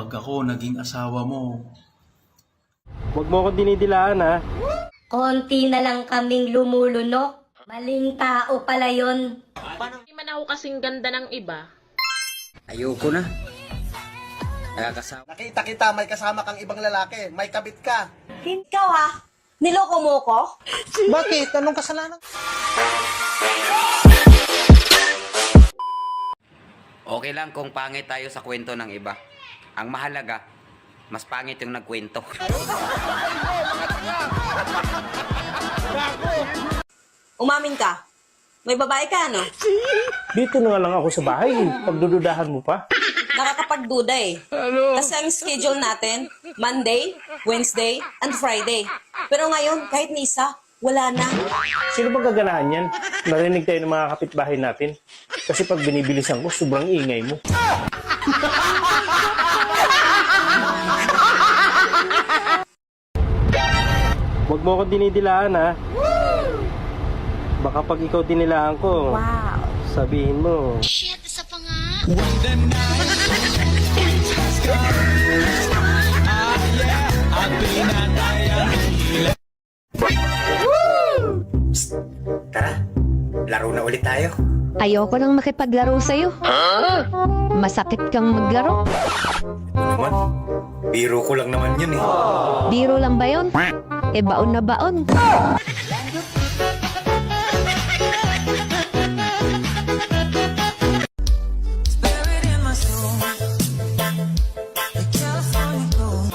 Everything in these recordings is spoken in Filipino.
Pag ako naging asawa mo, Huwag mo ko dinidilaan ha. Konti na lang kaming lumulunok. Maling tao pala yon. Hindi man ako kasing ganda ng iba. Ayoko na. Nakakasama. Nakita kita, may kasama kang ibang lalaki. May kabit ka. Ikaw ha? Niloko mo ko? Bakit? Anong kasalanan? Okay lang kung pangit tayo sa kwento ng iba. Ang mahalaga, mas pangit yung nagkwento. Umamin ka. May babae ka, ano? Dito na nga lang ako sa bahay. Pagdududahan mo pa. Nakakapagduda eh. Kasi ang schedule natin, Monday, Wednesday, and Friday. Pero ngayon, kahit ni isa, wala na. Sino bang gaganahan yan? Narinig tayo ng mga kapitbahay natin. Kasi pag binibilisan ko, sobrang ingay mo. Huwag mo ko dinidilaan ha. Baka pag ikaw dinilaan ko, sabihin mo, Shit, isa pa nga. Tara, laro na ulit tayo. Ayoko nang makipaglaro sa'yo. Masakit kang maglaro. Ito naman, biro ko lang naman yun eh. Biro lang ba yun? E baon na baon.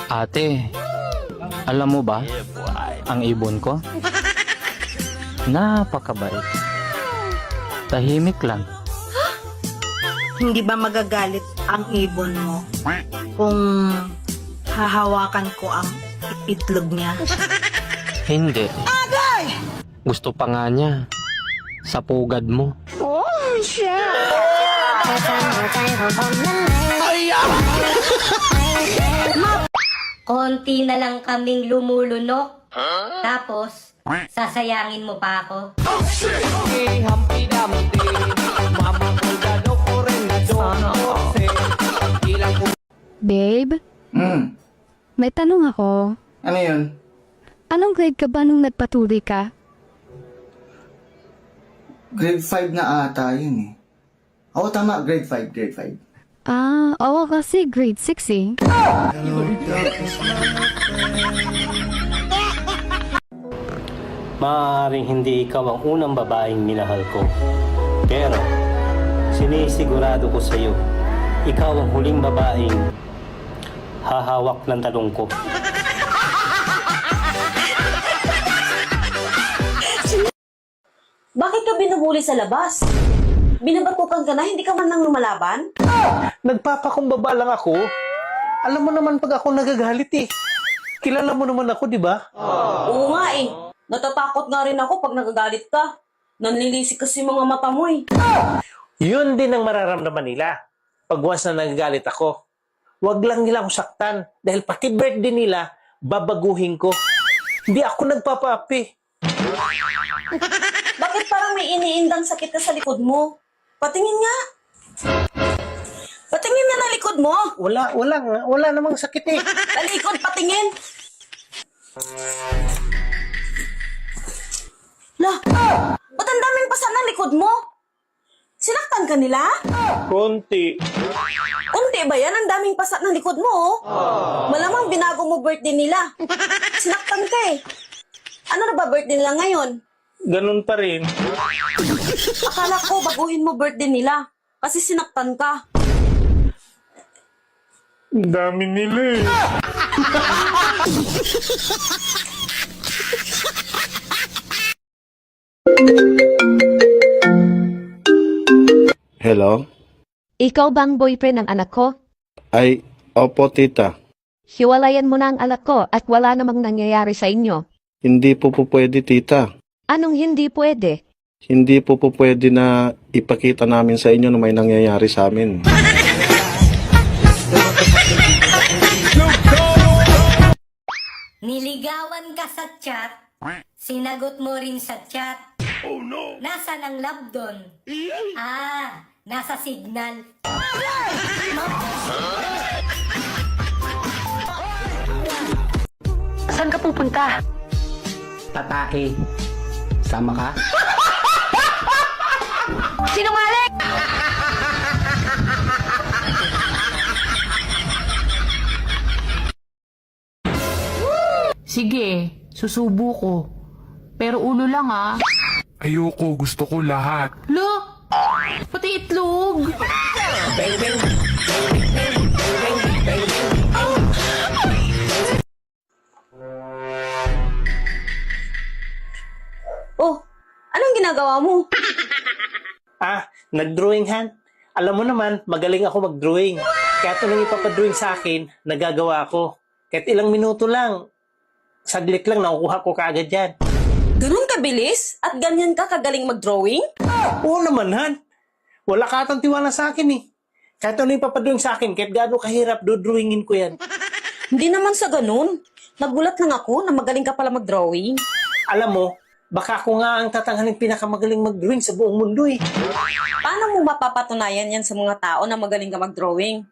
Ate, alam mo ba, ang ibon ko? Napakabait. Tahimik lang. Hindi ba magagalit ang ibon mo kung hahawakan ko ang itlog niya? Hindi. Gusto pa nga niya. Sa pugad mo. Konti na lang kaming lumulunok. Tapos, sasayangin mo pa ako. Babe, may tanong ako. Ano yun? Anong grade ka ba nung nagpatuloy ka? Grade 5 na ata yun eh. Oo, tama. Grade 5, grade 5. Oo kasi grade 6 eh. maaaring hindi ikaw ang unang babaeng minahal ko. Pero, sinisigurado ko sa iyo, ikaw ang huling babaeng hahawak ng talong ko. Bakit ka binubuli sa labas? Binabatukan ka na, hindi ka man lang lumalaban? Nagpapakumbaba lang ako. Alam mo naman pag ako nagagalit eh. Kilala mo naman ako, di ba? Oo nga eh. Natatakot nga rin ako pag nagagalit ka. Nanlilisik kasi mga mata mo eh. Yun din ang mararamdaman nila. Pag once na nagagalit ako, wag lang nila akong saktan. Dahil pati birthday nila, babaguhin ko. Hindi ako nagpapaapi. Bakit parang may iniindang sakit ka sa likod mo? Patingin nga. Patingin nga na likod mo. Wala namang sakit eh. Talikod, patingin. Lah, ba't ang daming pasa ng likod mo? Sinaktan ka nila? Konti. Unti ba yan? Ang daming pasa ng likod mo, oh. Malamang binago mo birthday nila. Sinaktan ka eh. Ano na ba birthday nila ngayon? Ganun pa rin. Akala ko baguhin mo birthday nila. Kasi sinaktan ka. Ang dami nila eh. Hello? Ikaw bang boyfriend ng anak ko? Ay, opo tita. Hiwalayan mo na ang anak ko at wala namang nangyayari sa inyo. Hindi po pwede tita. Anong hindi pwede? Hindi po pwede na ipakita namin sa inyo na may nangyayari sa amin. Niligawan ka sa chat, sinagot mo rin sa chat. Oh no! Nasaan ang love doon? Nasa signal. pupunta? Tatake. Sama ka? Sinungaling! Sige, susubo ko. Pero ulo lang ah. Ayoko, gusto ko lahat. Lo! Pati itlog! Oh, anong ginagawa mo? Nag-drawing Han. Alam mo naman, magaling ako mag-drawing. Kaya ito nang ipapadrawing sa akin, nagagawa ko. Kahit ilang minuto lang, saglit lang, nakukuha ko kaagad yan. Ganun kabilis? At ganyan ka kagaling mag-drawing? Oo naman, Han. Wala ka atang tiwala sa akin eh. Kahit ano yung papadrawing sa akin, kahit gaano kahirap, dodrawingin ko yan. Hindi naman sa ganun. Nagulat lang ako na magaling ka pala mag-drawing. Alam mo, baka ako nga ang tatanghaling pinakamagaling mag-drawing sa buong mundo eh. Paano mo mapapatunayan yan sa mga tao na magaling ka mag-drawing?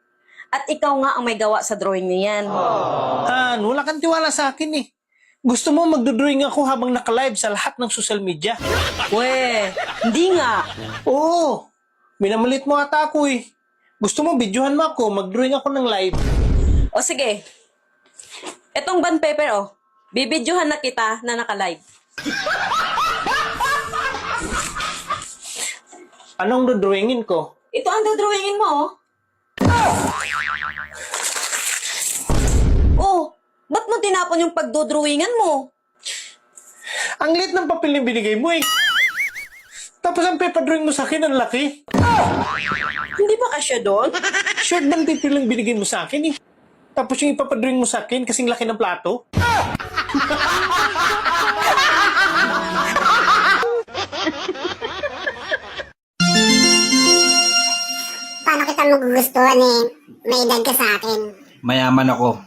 At ikaw nga ang may gawa sa drawing niyan. Han, wala kang tiwala sa akin eh. Gusto mo magdodrawing ako habang naka-live sa lahat ng social media? We, hindi nga. Oo, minamalit mo ata ako eh. Gusto mo, videohan mo ako, mag-drawing ako ng live. O sige, etong band paper oh, bibidyohan na kita na naka-live. Anong dodrawingin ko? Ito ang dodrawingin mo oh. Oh, ba't mo tinapon yung pagdodrawingan mo? Ang lit ng papel na binigay mo eh. Tapos ang papadrawing mo sa akin, ang laki. Hindi ba kasya doon? Short band paper lang binigay mo sa akin eh. Tapos yung ipapadrawing mo sa akin, kasing laki ng plato. Paano kita magugustuhan eh? May edad ka sa akin. Mayaman ako.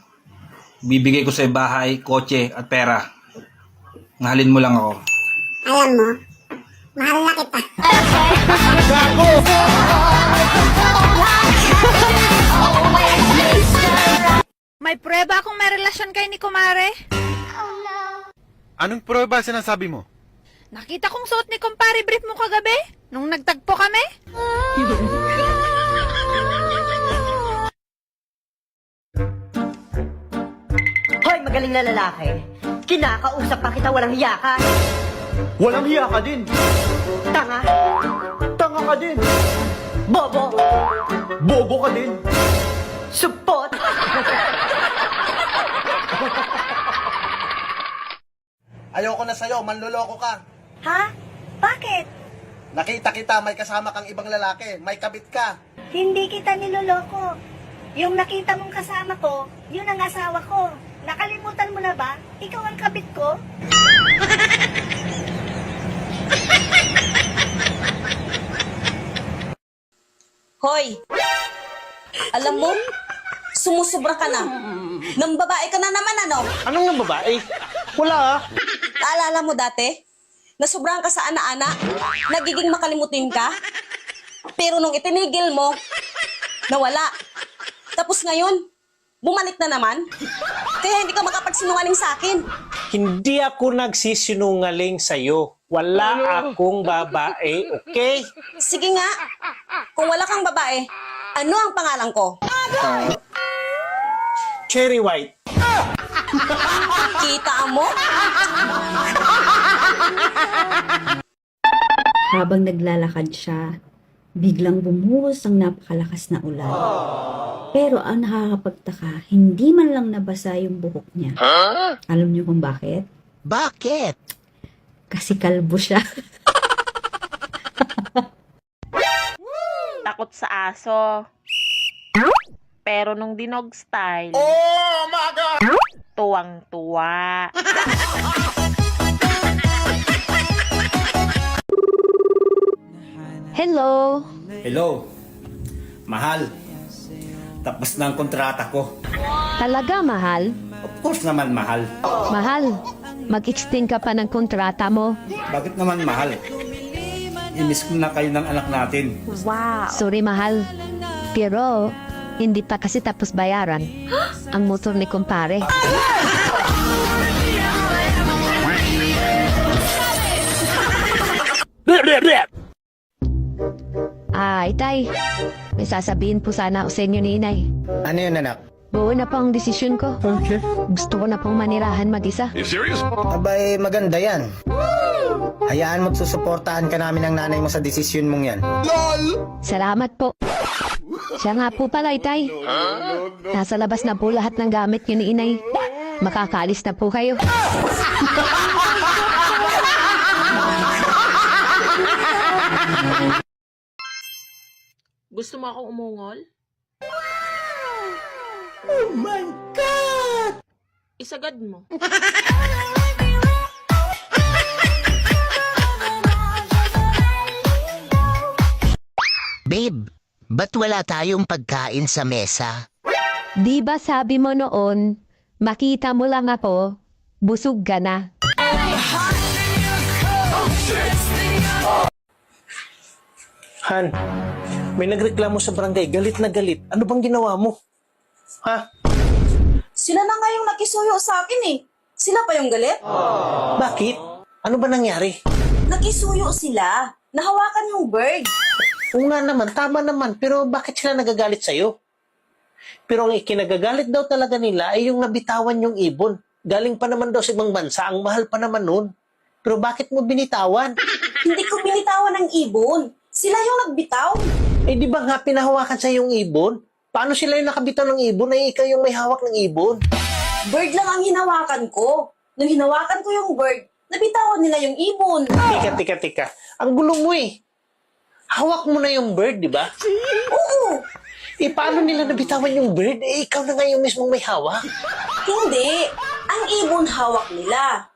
Bibigay ko sa bahay, kotse at pera. Mahalin mo lang ako. Alam mo, mahal na kita. May prueba kung may relasyon kayo ni Kumare? Anong prueba sinasabi mo? Nakita kong suot ni Kumpare brief mo kagabi nung nagtagpo kami. Hoy, magaling na lalaki. Kinakausap pa kita, walang hiya ka. Walang hiya ka din. Tanga. Tanga ka din. Bobo. Bobo ka din. Supot. Ayoko na sa'yo, manloloko ka. Ha? Bakit? Nakita kita, may kasama kang ibang lalaki, may kabit ka. Hindi kita niloloko. Yung nakita mong kasama ko, yun ang asawa ko. Nakalimutan mo na ba? Ikaw ang kabit ko? Hoy, alam mo, sumusubra ka na. Nang babae ka na naman, ano? Anong nang babae? Wala ah. Naalala mo dati? Nasubrahan ka sa ana-ana? Nagiging makalimutin ka? Pero nung itinigil mo, nawala. Tapos ngayon, bumalik na naman? Kaya hindi ka makapagsinungaling sa akin. Hindi ako nagsisinungaling sa'yo. Wala akong babae, okay? Sige nga, kung wala kang babae, ano ang pangalan ko? Cherry White. Kita mo? Habang naglalakad siya, biglang bumuhos ang napakalakas na ulan. Pero ang nakakapagtaka, hindi man lang nabasa yung buhok niya. Alam niyo kung bakit? Bakit? Kasi kalbo siya. Takot sa aso. Pero nung dinog style, tuwang-tuwa. Hello? Hello. Mahal. Tapos na ang kontrata ko. Talaga, mahal? Of course naman, mahal. Mahal, mag-extend ka pa ng kontrata mo. Bakit naman mahal? Inis ko na kayo ng anak natin. Sorry, mahal. Pero, hindi pa kasi tapos bayaran ang motor ni kumpare. Itay. May sasabihin po sana ako sa inyo ni Inay. Ano yun, anak? Buo na po ang desisyon ko. Okay. Gusto ko na pong manirahan mag-isa. Abay, maganda yan. Hayaan mo't susuportahan ka namin ng nanay mo sa desisyon mong yan. Salamat po. Siya nga po pala, Itay. Nasa labas na po lahat ng gamit niyo ni Inay. Makakaalis na po kayo. Gusto mo akong umungol? Oh my God! Isagad mo. Babe, ba't wala tayong pagkain sa mesa? Di ba sabi mo noon, makita mo lang ako, busog ka na. Han, may nagreklamo sa barangay. Galit na galit. Ano bang ginawa mo? Ha? Sila na nga yung nakisuyo sa akin eh. Sila pa yung galit? Bakit? Ano ba nangyari? Nakisuyo sila. Nahawakan yung bird. Oo nga naman, tama naman. Pero bakit sila nagagalit sa'yo? Pero ang ikinagagalit daw talaga nila ay yung nabitawan yung ibon. Galing pa naman daw sa ibang bansa. Ang mahal pa naman nun. Pero bakit mo binitawan? Hindi ko binitawan ng ibon. Sila yung nagbitaw. Eh di ba nga pinahawakan sa yung ibon? Paano sila yung nakabitaw ng ibon ay ikaw yung may hawak ng ibon? Bird lang ang hinawakan ko. Nung hinawakan ko yung bird, nabitawan nila yung ibon. Tika. Ang gulo mo eh. Hawak mo na yung bird, di ba? Oo. Eh, paano nila nabitawan yung bird? Eh, ikaw na nga yung mismong may hawak. Hindi. Ang ibon hawak nila.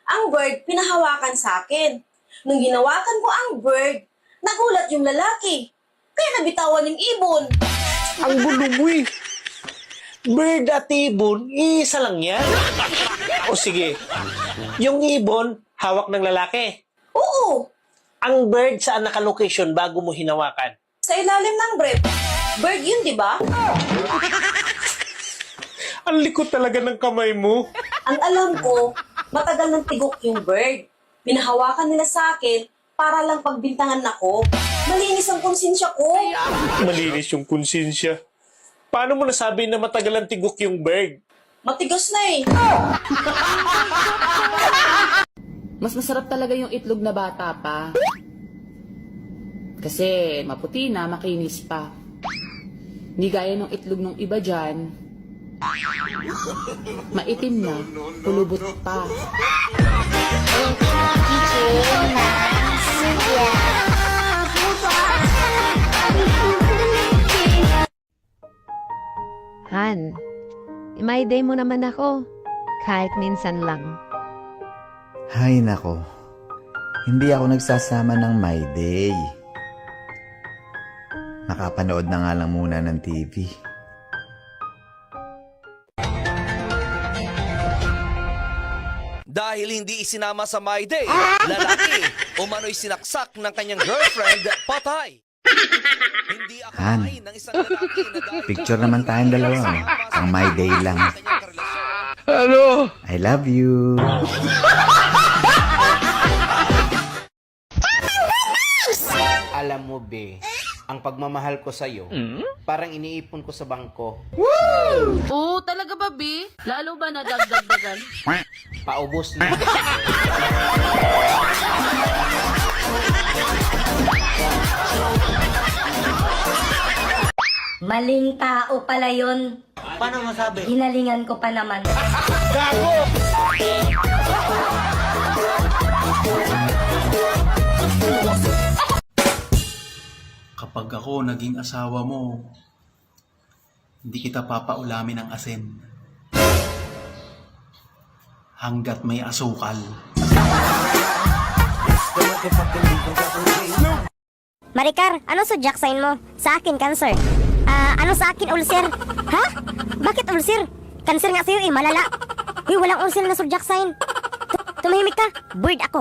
Ang bird pinahawakan sa akin. Nung hinawakan ko ang bird, nagulat yung lalaki. Kaya nabitawan yung ibon. Ang gulo mo eh. Bird at ibon, isa lang yan. O sige, yung ibon, hawak ng lalaki. Oo. Ang bird, saan naka-location bago mo hinawakan? Sa ilalim ng brief. Bird yun, di ba? Ang likot talaga ng kamay mo. Ang alam ko, matagal ng tigok yung bird. Pinahawakan nila sa akin para lang pagbintangan ako. Malinis ang konsensya ko. Malinis yung konsensya. Paano mo nasabi na matagal ang tigok yung bird? Matigas na eh. Mas masarap talaga yung itlog na bata pa. Kasi maputi na, makinis pa. Hindi gaya ng itlog ng iba dyan. Maitim na, pulubot pa. Han, may day mo naman ako. Kahit minsan lang. Hay nako, hindi ako nagsasama ng My Day. Nakapanood na nga lang muna ng TV. Dahil hindi isinama sa My Day, lalaki umano'y sinaksak ng kanyang girlfriend, patay. Hindi akalain ng isang lalaki na dahil Picture naman tayong dalawa. Ang My Day lang. Ano? I love you. Alam mo, be, ang pagmamahal ko sa'yo, parang iniipon ko sa bangko. Oo, talaga ba, B? Lalo ba nadagdagdagan? Paubos na. Maling tao pala yun. Paano masabi? Hinalingan ko pa naman. Kapag ako naging asawa mo, hindi kita papaulamin ng asin. Hanggat may asukal. Maricar, ano zodiac sign mo? Sa akin, Cancer. Ano sa akin, ulcer? Ha? Bakit ulcer? Cancer nga sa'yo eh, malala. Uy, walang ulcer na zodiac sign. Tumahimik ka, bird ako.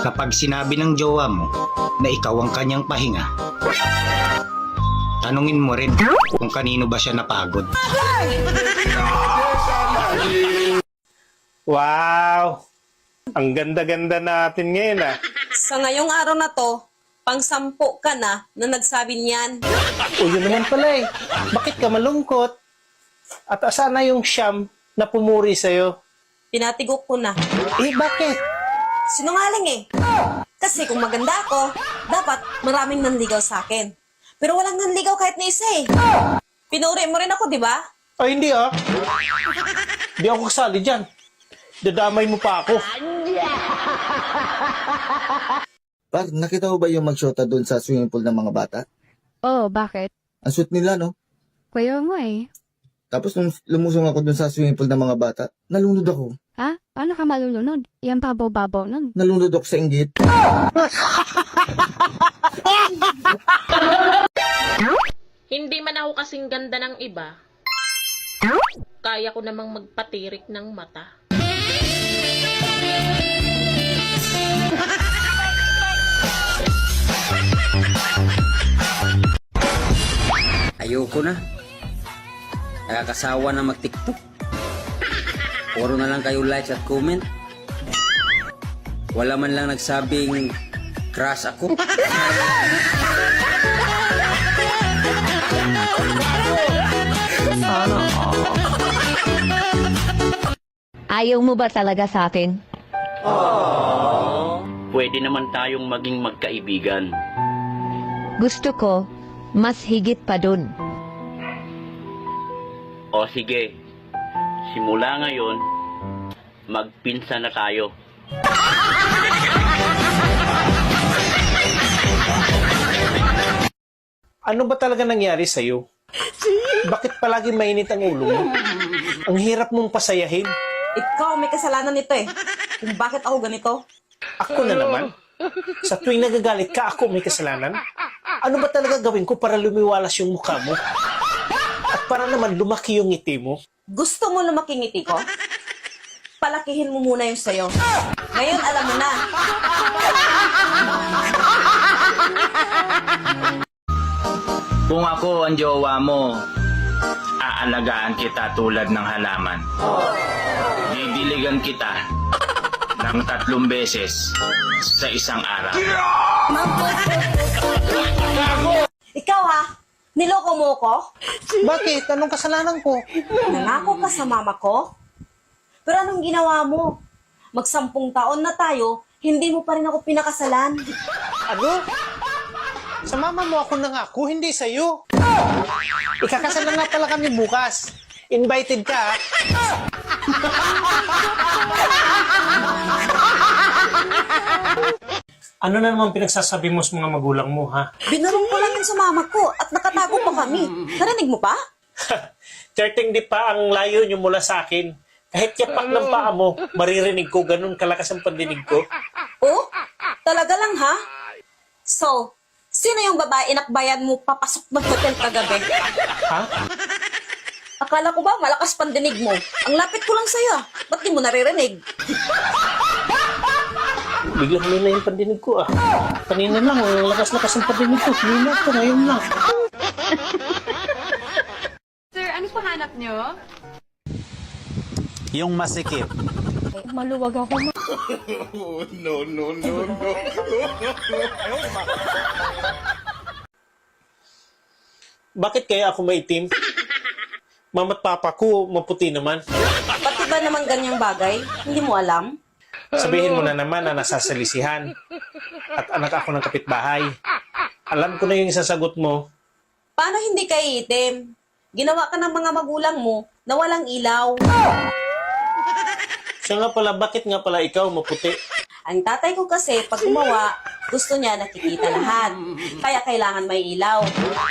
Kapag sinabi ng jowa mo na ikaw ang kanyang pahinga, tanungin mo rin kung kanino ba siya napagod. Wow! Ang ganda-ganda natin ngayon ah. Sa ngayong araw na to, pang-10 ka na nagsabi niyan. O yun naman pala eh. Bakit ka malungkot? At asa na yung siyam na pumuri sa'yo? Pinatigok ko na. Eh, bakit? Sinungaling eh. Kasi kung maganda ako, dapat maraming nanligaw sa akin. Pero walang nanligaw kahit na isa eh. Pinuri mo rin ako, di ba? Ay, hindi ah. Hindi ako kasali dyan. Dadamay mo pa ako. Par, nakita mo ba yung magshota doon sa swimming pool ng mga bata? Oh, bakit? Ang sweet nila, no? Kuya mo eh. Tapos nung lumusong ako doon sa swimming pool ng mga bata, nalunod ako. Ha? Paano ka malulunod? Yan babaw-babaw nun. Nalunod ako sa inggit. Hindi man ako kasing ganda ng iba, kaya ko namang magpatirik ng mata. Ayoko na. Nakakasawa na mag-TikTok. Puro na lang kayo likes at comment. Wala man lang nagsabing crush ako. Ayaw mo ba talaga sa akin? Pwede naman tayong maging magkaibigan. Gusto ko, mas higit pa dun. O sige, simula ngayon, magpinsa na tayo. Ano ba talaga nangyari sa'yo? Bakit palagi mainit ang ulo mo? Ang hirap mong pasayahin. Ikaw may kasalanan nito eh. Kung bakit ako ganito. Ako na naman. Sa tuwing nagagalit ka, ako may kasalanan. Ano ba talaga gawin ko para lumiwalas yung mukha mo? At para naman lumaki yung ngiti mo? Gusto mo lumaki ngiti ko? Palakihin mo muna yung sayo. Ngayon alam mo na. Kung ako ang jowa mo, aalagaan kita tulad ng halaman. Didiligan kita ng 3 beses sa isang araw. Ikaw ha? Niloko mo ko? Bakit? Anong kasalanan ko? Nangako ka sa mama ko? Pero anong ginawa mo? 10 taon na tayo, hindi mo pa rin ako pinakasalan. Ano? Sa mama mo ako nangako, hindi sa'yo. Ikakasal na nga pala kami bukas. Invited ka. Ano na naman pinagsasabi mo sa mga magulang mo, ha? Binurong ko lang yun sa mama ko at nakatago pa kami. Narinig mo pa? Certain di pa ang layo niyo mula sa akin. Kahit yapak ng paa mo, maririnig ko, ganun kalakas ang pandinig ko. Oh? Talaga lang ha? So, sino yung babae inakbayan mo papasok ng hotel kagabi? Ha? Akala ko ba malakas pandinig mo? Ang lapit ko lang sa'yo. Ba't di mo naririnig? Biglang nila yung pandinig ko ah. Kanina lang, ang lakas-lakas ang pandinig ko. Kanina ko, ngayon lang. Sir, ano po hanap nyo? Yung masikip. Maluwag ako. No. Bakit kaya ako maitim? Mama't papa ko, maputi naman. Pati ba naman ganyang bagay? Hindi mo alam? Sabihin mo na naman na nasasalisihan. At anak ako ng kapitbahay. Alam ko na yung isasagot mo. Paano hindi ka iitim? Ginawa ka ng mga magulang mo na walang ilaw. Siya nga pala, bakit nga pala ikaw maputi? Ang tatay ko kasi, pag gumawa, gusto niya nakikita lahat. Kaya kailangan may ilaw.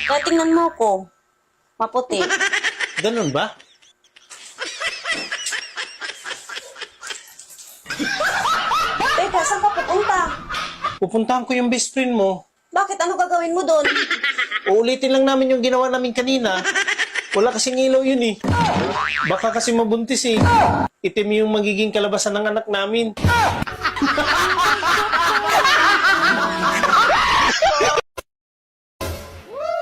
Kaya tingnan mo ko, maputi. Ganun ba? Teka, saan ka pupunta? Pupuntahan ko yung best friend mo. Bakit? Ano gagawin mo doon? Uulitin lang namin yung ginawa namin kanina. Wala kasing ilaw yun eh. Baka kasi mabuntis eh. Itim yung magiging kalabasan ng anak namin.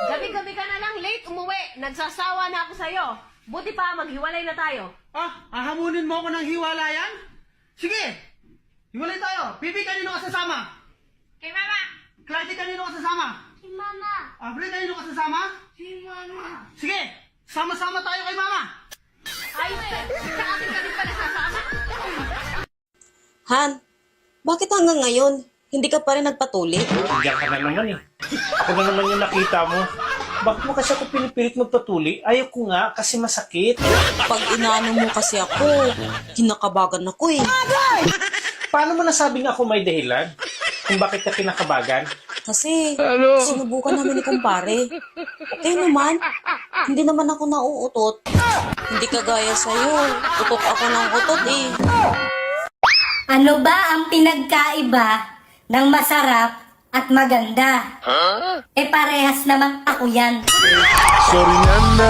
Gabi-gabi ka na lang late umuwi. Nagsasawa na ako sa'yo. Buti pa, maghiwalay na tayo. Ah, hahamunin mo ako ng hiwalayan? Sige, Hiwalay tayo. Bibi, kanino ka sasama? Kay Mama! Clyde, kanino ka sasama? Si Mama! Avril, kanino ka sasama? Si Mama! Sige, sama-sama tayo kay Mama. Ay, sa akin ka din pala sasama? Han, bakit hanggang ngayon, hindi ka pa rin nagpatuli? Diyan ka na naman eh. Ako na naman yung nakita mo. Bakit mo kasi ako pinipilit magpatuli? Ayaw ko nga kasi masakit. Pag inaano mo kasi ako, kinakabagan ako eh. Paano mo nasabing ako may dahilan? Kung bakit ka kinakabagan? Kasi sinubukan namin ni kumpare. Okay naman, hindi naman ako nauutot. Hindi kagaya sa'yo, utot ako ng utot eh. Ano ba ang pinagkaiba ng masarap at maganda? Eh parehas namang ako yan. Sorry, Nanda.